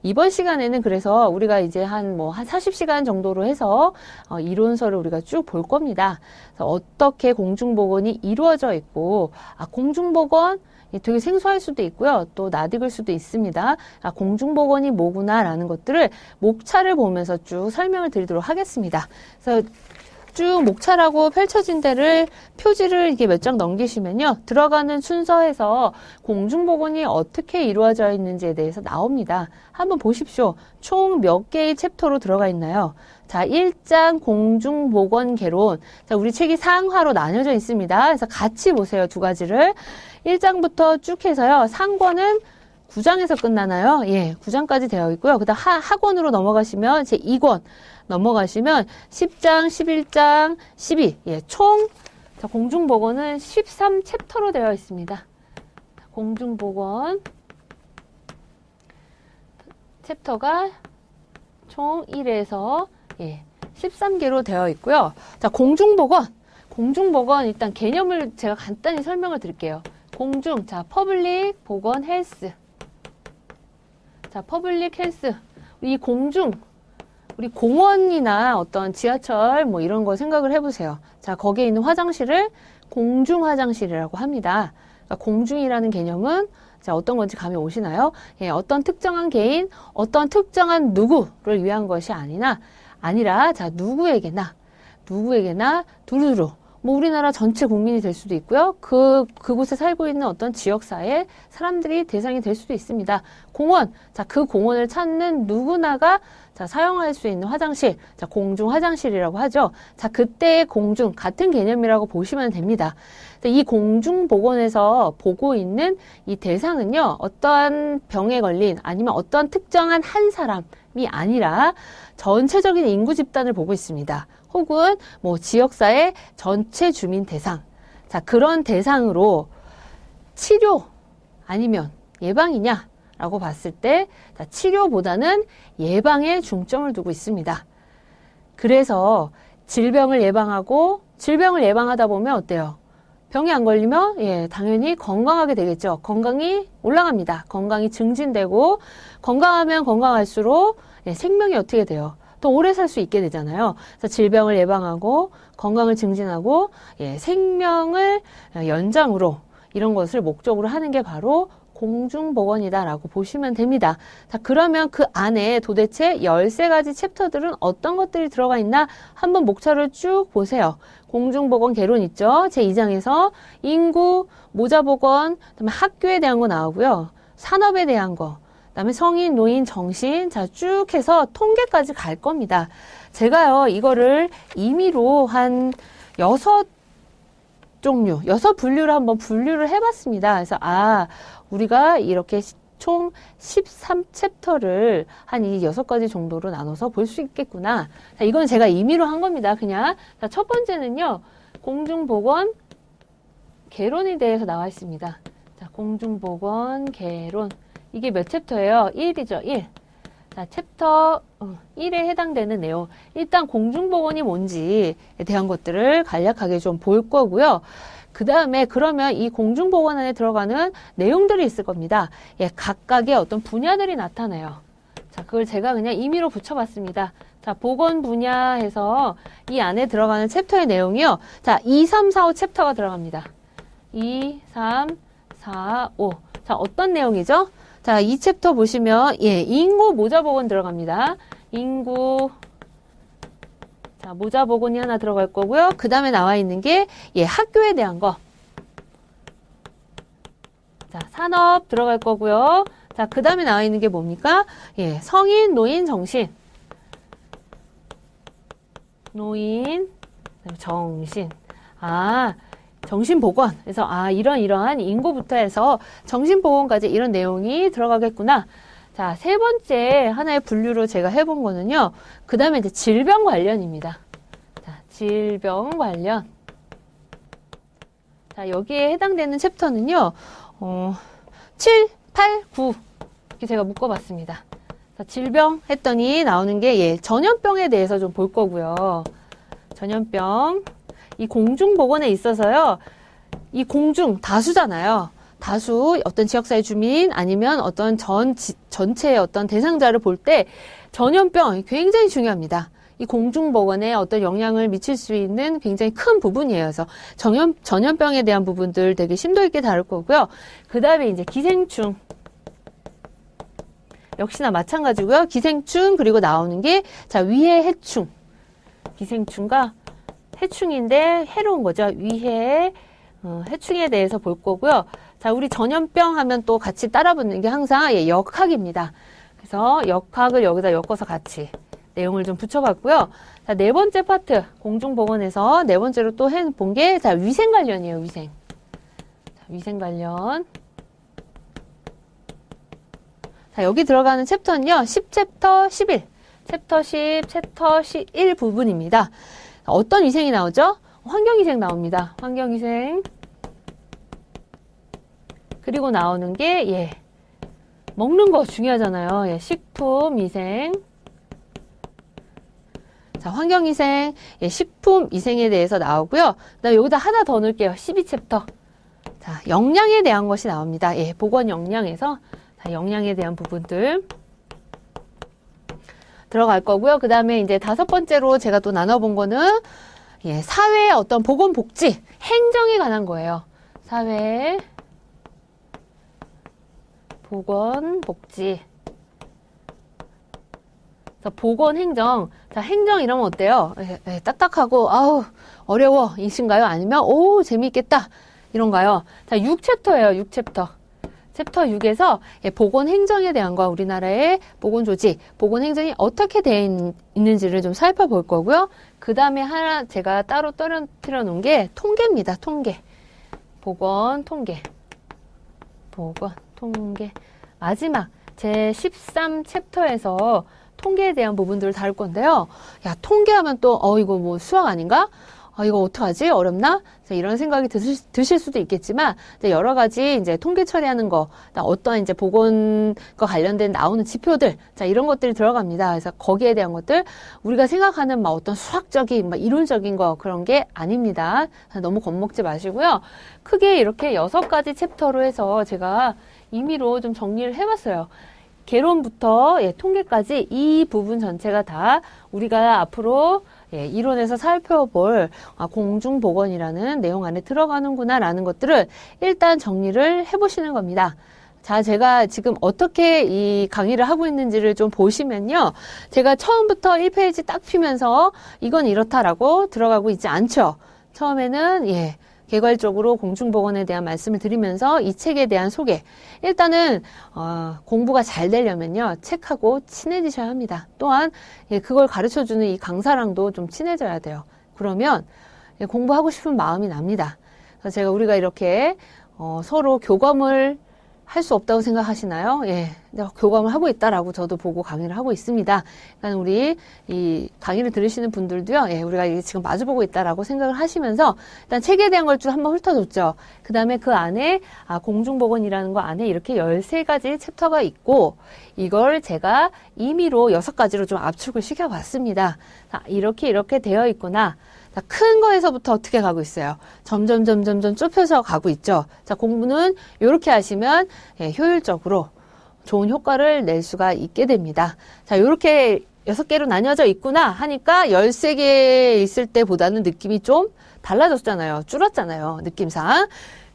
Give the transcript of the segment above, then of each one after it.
이번 시간에는 그래서 우리가 이제 한 40시간 정도로 해서 이론서를 우리가 쭉 볼 겁니다. 그래서 어떻게 공중보건이 이루어져 있고, 공중보건 되게 생소할 수도 있고요. 또 낯익을 수도 있습니다. 공중보건이 뭐구나라는 것들을 목차를 보면서 쭉 설명을 드리도록 하겠습니다. 그래서 쭉 목차라고 펼쳐진 데를 표지를 이렇게 몇 장 넘기시면요. 들어가는 순서에서 공중보건이 어떻게 이루어져 있는지에 대해서 나옵니다. 한번 보십시오. 총 몇 개의 챕터로 들어가 있나요? 자, 1장 공중보건 개론. 자, 우리 책이 상하로 나뉘어져 있습니다. 그래서 같이 보세요. 두 가지를. 1장부터 쭉 해서요. 상권은 9장에서 끝나나요? 예, 9장까지 되어 있고요. 그 다음 하권으로 넘어가시면 제 2권 넘어가시면 10장, 11장, 12. 예, 총 공중보건은 13챕터로 되어 있습니다. 공중보건 챕터가 총 1에서 13개로 되어 있고요. 자, 공중보건 일단 개념을 제가 간단히 설명을 드릴게요. 자, 퍼블릭 보건 헬스. 자, 퍼블릭 헬스. 이 우리 공원이나 어떤 지하철 이런 거 생각을 해보세요. 자, 거기에 있는 화장실을 공중 화장실이라고 합니다. 그러니까 공중이라는 개념은 자, 어떤 건지 감이 오시나요? 예, 어떤 특정한 개인, 어떤 특정한 누구를 위한 것이 아니라 자, 누구에게나 두루두루 우리나라 전체 국민이 될 수도 있고요. 그곳에 살고 있는 어떤 지역사회 사람들이 대상이 될 수도 있습니다. 공원, 자, 그 공원을 찾는 누구나가 자, 사용할 수 있는 화장실, 자, 공중 화장실이라고 하죠. 자, 그때의 공중, 같은 개념이라고 보시면 됩니다. 이 공중보건에서 보고 있는 이 대상은요, 어떠한 병에 걸린 아니면 어떠한 특정한 한 사람이 아니라 전체적인 인구 집단을 보고 있습니다. 혹은 지역사회 전체 주민 대상. 자, 그런 대상으로 치료 아니면 예방이냐? 라고 봤을 때 치료보다는 예방에 중점을 두고 있습니다. 그래서 질병을 예방하다 보면 어때요? 병이 안 걸리면 당연히 건강하게 되겠죠. 건강이 올라갑니다. 건강이 증진되고 건강하면 건강할수록 생명이 어떻게 돼요? 더 오래 살 수 있게 되잖아요. 그래서 질병을 예방하고 건강을 증진하고 생명을 연장으로 이런 것을 목적으로 하는 게 바로 공중보건이다라고 보시면 됩니다. 자, 그러면 그 안에 도대체 13가지 챕터들은 어떤 것들이 들어가 있나 한번 목차를 쭉 보세요. 공중보건 개론 있죠. 제2장에서 인구, 모자보건, 그다음에 학교에 대한 거 나오고요. 산업에 대한 거, 그다음에 성인, 노인, 정신, 자, 쭉 해서 통계까지 갈 겁니다. 제가요, 이거를 임의로 한 6분류를 한번 분류를 해봤습니다. 그래서, 우리가 이렇게 총 13챕터를 한 이 6가지 정도로 나눠서 볼 수 있겠구나. 자, 이건 제가 임의로 한 겁니다. 그냥. 자, 첫 번째는요, 공중보건 개론에 대해서 나와 있습니다. 자, 공중보건 개론. 이게 몇 챕터예요? 1이죠, 1. 자, 챕터 1에 해당되는 내용. 일단 공중보건이 뭔지에 대한 것들을 간략하게 좀 볼 거고요. 그 다음에 그러면 이 공중보건 안에 들어가는 내용들이 있을 겁니다. 각각의 어떤 분야들이 나타나요. 자, 그걸 제가 그냥 임의로 붙여봤습니다. 자, 보건 분야에서 이 안에 들어가는 챕터의 내용이요. 자, 2, 3, 4, 5 챕터가 들어갑니다. 2, 3, 4, 5. 자, 어떤 내용이죠? 자, 이 챕터 보시면, 인구 모자보건 들어갑니다. 인구, 자, 모자보건이 하나 들어갈 거고요. 그 다음에 나와 있는 게, 학교에 대한 거. 자, 산업 들어갈 거고요. 자, 그 다음에 나와 있는 게 뭡니까? 성인, 노인, 정신. 노인, 정신. 정신보건. 그래서, 이러한 인구부터 해서 정신보건까지 이런 내용이 들어가겠구나. 자, 세 번째 하나의 분류로 제가 해본 거는요. 그 다음에 이제 질병 관련입니다. 자, 질병 관련. 자, 여기에 해당되는 챕터는요. 7, 8, 9. 이렇게 제가 묶어봤습니다. 자, 질병 했더니 나오는 게, 전염병에 대해서 좀 볼 거고요. 전염병. 이 공중보건에 있어서요. 이 공중 다수잖아요. 다수 어떤 지역사회 주민 아니면 어떤 전체의 어떤 대상자를 볼 때 전염병 굉장히 중요합니다. 이 공중보건에 어떤 영향을 미칠 수 있는 굉장히 큰 부분이에요. 그래서 전염병에 대한 부분들 되게 심도 있게 다룰 거고요. 그 다음에 이제 기생충. 역시나 마찬가지고요. 기생충 그리고 나오는 게 자 위해 해충. 기생충과 해충인데 해로운 거죠. 위해 해충에 대해서 볼 거고요. 자 우리 전염병 하면 또 같이 따라붙는 게 항상 역학입니다. 그래서 역학을 여기다 엮어서 같이 내용을 좀 붙여봤고요. 자, 네 번째 파트, 공중보건에서 네 번째로 또 해본 게, 자, 위생 관련이에요, 위생. 자, 위생 관련. 자, 여기 들어가는 챕터는요, 10챕터 11. 챕터 10, 챕터 11 부분입니다. 어떤 위생이 나오죠? 환경위생 나옵니다. 환경위생. 그리고 나오는 게, 먹는 거 중요하잖아요. 식품위생. 자, 환경위생, 식품위생에 대해서 나오고요. 그다음에 여기다 하나 더 넣을게요. 12챕터. 자, 영양에 대한 것이 나옵니다. 보건 영양에서 자, 영양에 대한 부분들 들어갈 거고요. 그 다음에 이제 다섯 번째로 제가 또 나눠본 거는 사회의 어떤 보건복지, 행정에 관한 거예요. 사회, 보건복지. 보건행정. 자, 행정 이러면 어때요? 딱딱하고, 아우, 어려워. 이신가요? 아니면, 오, 재미있겠다. 이런가요? 자, 6챕터예요, 6챕터. 챕터 6에서 보건행정에 대한 거, 우리나라의 보건조직, 보건행정이 어떻게 되어 있는지를 좀 살펴볼 거고요. 그 다음에 하나 제가 따로 떨어뜨려 놓은 게 통계입니다, 통계. 보건, 통계. 보건, 통계. 마지막, 제 13챕터에서 통계에 대한 부분들을 다룰 건데요. 야, 통계하면 또, 이거 뭐 수학 아닌가? 이거 어떡하지? 어렵나? 이런 생각이 드실 수도 있겠지만, 여러 가지 이제 통계 처리하는 거, 어떠한 이제 보건과 관련된 나오는 지표들, 자, 이런 것들이 들어갑니다. 그래서 거기에 대한 것들, 우리가 생각하는 막 어떤 수학적인, 막 이론적인 거, 그런 게 아닙니다. 너무 겁먹지 마시고요. 크게 이렇게 6가지 챕터로 해서 제가 임의로 좀 정리를 해봤어요. 개론부터 통계까지 이 부분 전체가 다 우리가 앞으로 이론에서 살펴볼 공중보건이라는 내용 안에 들어가는구나 라는 것들을 일단 정리를 해보시는 겁니다. 자, 제가 지금 어떻게 이 강의를 하고 있는지를 좀 보시면요. 제가 처음부터 1페이지 딱 피면서 이건 이렇다라고 들어가고 있지 않죠. 처음에는 개괄적으로 공중보건에 대한 말씀을 드리면서 이 책에 대한 소개. 일단은 공부가 잘 되려면요. 책하고 친해지셔야 합니다. 또한 그걸 가르쳐주는 이 강사랑도 좀 친해져야 돼요. 그러면 공부하고 싶은 마음이 납니다. 그래서 우리가 이렇게 서로 교감을 할 수 없다고 생각하시나요? 교감을 하고 있다라고 저도 보고 강의를 하고 있습니다. 그러니까 우리 이 강의를 들으시는 분들도요, 우리가 지금 마주보고 있다라고 생각을 하시면서 일단 책에 대한 걸 좀 한번 훑어줬죠. 그 다음에 그 안에 공중보건이라는 거 안에 이렇게 13가지 챕터가 있고 이걸 제가 임의로 6가지로 좀 압축을 시켜봤습니다. 자, 이렇게 되어 있구나. 자, 큰 거에서부터 어떻게 가고 있어요? 점점 좁혀서 가고 있죠. 자, 공부는 이렇게 하시면 효율적으로 좋은 효과를 낼 수가 있게 됩니다. 자, 이렇게 6개로 나뉘어져 있구나 하니까 13개 있을 때보다는 느낌이 좀 달라졌잖아요. 줄었잖아요. 느낌상.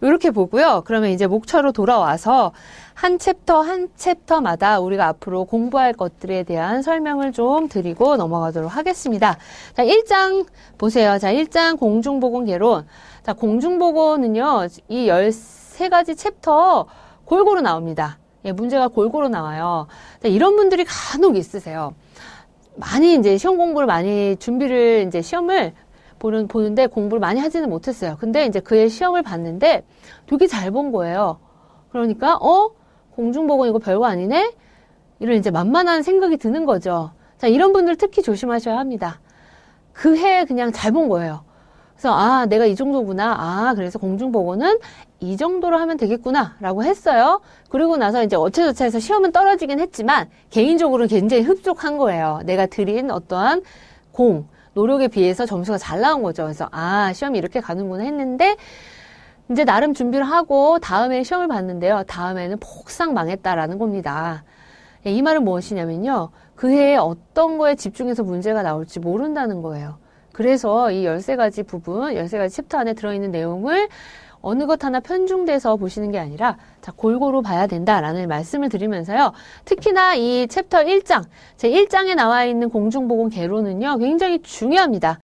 이렇게 보고요. 그러면 이제 목차로 돌아와서 한 챕터마다 우리가 앞으로 공부할 것들에 대한 설명을 좀 드리고 넘어가도록 하겠습니다. 자, 1장 보세요. 자, 1장 공중보건 개론. 자, 공중보건은요, 이 13가지 챕터 골고루 나옵니다. 문제가 골고루 나와요. 자, 이런 분들이 간혹 있으세요. 많이 이제 시험 공부를 많이 준비를 이제 시험을 보는데 공부를 많이 하지는 못했어요. 근데 이제 그의 시험을 봤는데 되게 잘 본 거예요. 그러니까, 공중보건 이거 별거 아니네? 이런 이제 만만한 생각이 드는 거죠. 자, 이런 분들 특히 조심하셔야 합니다. 그 해 그냥 잘 본 거예요. 그래서, 내가 이 정도구나. 그래서 공중보건은 이 정도로 하면 되겠구나. 라고 했어요. 그리고 나서 이제 어째저째 해서 시험은 떨어지긴 했지만, 개인적으로는 굉장히 흡족한 거예요. 내가 드린 어떠한 노력에 비해서 점수가 잘 나온 거죠. 그래서, 시험이 이렇게 가는구나 했는데, 이제 나름 준비를 하고 다음에 시험을 봤는데요. 다음에는 폭삭 망했다라는 겁니다. 예, 이 말은 무엇이냐면요. 그 해에 어떤 거에 집중해서 문제가 나올지 모른다는 거예요. 그래서 이 13가지 부분, 13가지 챕터 안에 들어있는 내용을 어느 것 하나 편중돼서 보시는 게 아니라 자, 골고루 봐야 된다라는 말씀을 드리면서요. 특히나 이 챕터 1장, 제 1장에 나와 있는 공중보건 개론은요. 굉장히 중요합니다.